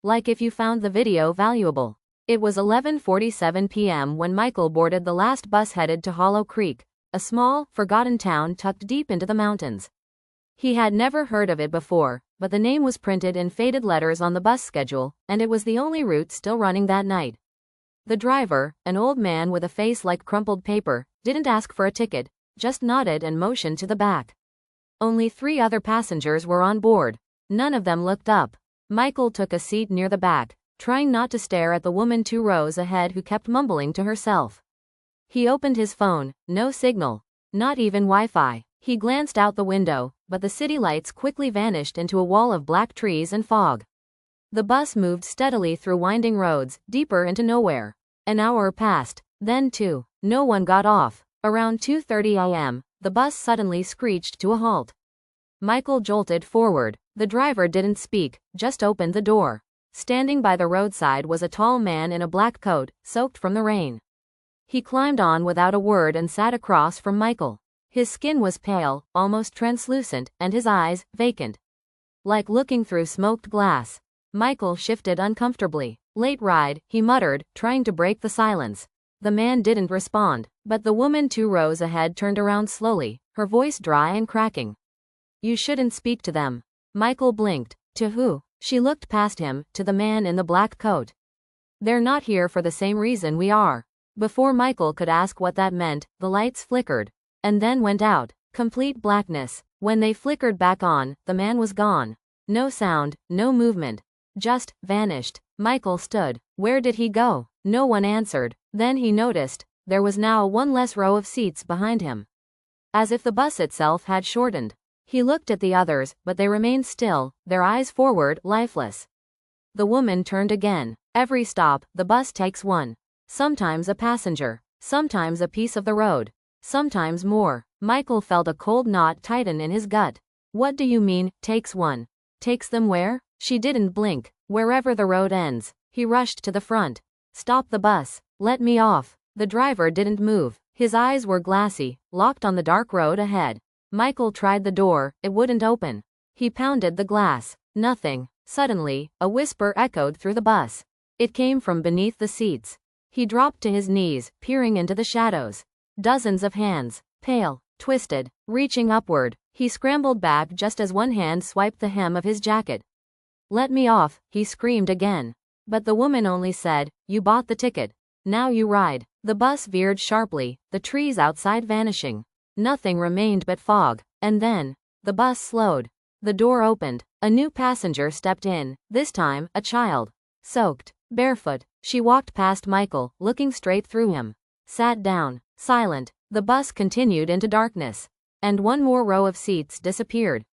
Like if you found the video valuable. It was 11:47 p.m. when Michael boarded the last bus headed to Hollow Creek, a small, forgotten town tucked deep into the mountains. He had never heard of it before, but the name was printed in faded letters on the bus schedule, and it was the only route still running that night. The driver, an old man with a face like crumpled paper, didn't ask for a ticket, just nodded and motioned to the back. Only 3 other passengers were on board. None of them looked up. Michael took a seat near the back, trying not to stare at the woman 2 rows ahead who kept mumbling to herself. He opened his phone, no signal. Not even Wi-Fi. He glanced out the window, but the city lights quickly vanished into a wall of black trees and fog. The bus moved steadily through winding roads, deeper into nowhere. An hour passed, then 2. No one got off. Around 2:30 a.m., the bus suddenly screeched to a halt. Michael jolted forward. The driver didn't speak, just opened the door. Standing by the roadside was a tall man in a black coat, soaked from the rain. He climbed on without a word and sat across from Michael. His skin was pale, almost translucent, and his eyes, vacant. Like looking through smoked glass. Michael shifted uncomfortably. "Late ride," he muttered, trying to break the silence. The man didn't respond, but the woman 2 rows ahead turned around slowly, her voice dry and cracking. "You shouldn't speak to them." Michael blinked. "To who?" She looked past him, to the man in the black coat. "They're not here for the same reason we are." Before Michael could ask what that meant, the lights flickered. And then went out. Complete blackness. When they flickered back on, the man was gone. No sound, no movement. Just vanished. Michael stood. Where did he go? No one answered. Then he noticed, there was now 1 less row of seats behind him. As if the bus itself had shortened. He looked at the others, but they remained still, their eyes forward, lifeless. The woman turned again. Every stop, the bus takes 1. Sometimes a passenger. Sometimes a piece of the road. Sometimes more. Michael felt a cold knot tighten in his gut. What do you mean, takes 1? Takes them where? She didn't blink. Wherever the road ends. He rushed to the front. "Stop the bus. Let me off." The driver didn't move. His eyes were glassy, locked on the dark road ahead. Michael tried the door, it wouldn't open. He pounded the glass. Nothing. Suddenly, a whisper echoed through the bus. It came from beneath the seats. He dropped to his knees, peering into the shadows. Dozens of hands, pale, twisted, reaching upward. He scrambled back just as one hand swiped the hem of his jacket. "Let me off," he screamed again. But the woman only said, "You bought the ticket. Now you ride." The bus veered sharply, the trees outside vanishing. Nothing remained but fog. And then, the bus slowed. The door opened. A new passenger stepped in, this time, a child. Soaked, barefoot, she walked past Michael, looking straight through him. Sat down, silent. The bus continued into darkness. And 1 more row of seats disappeared.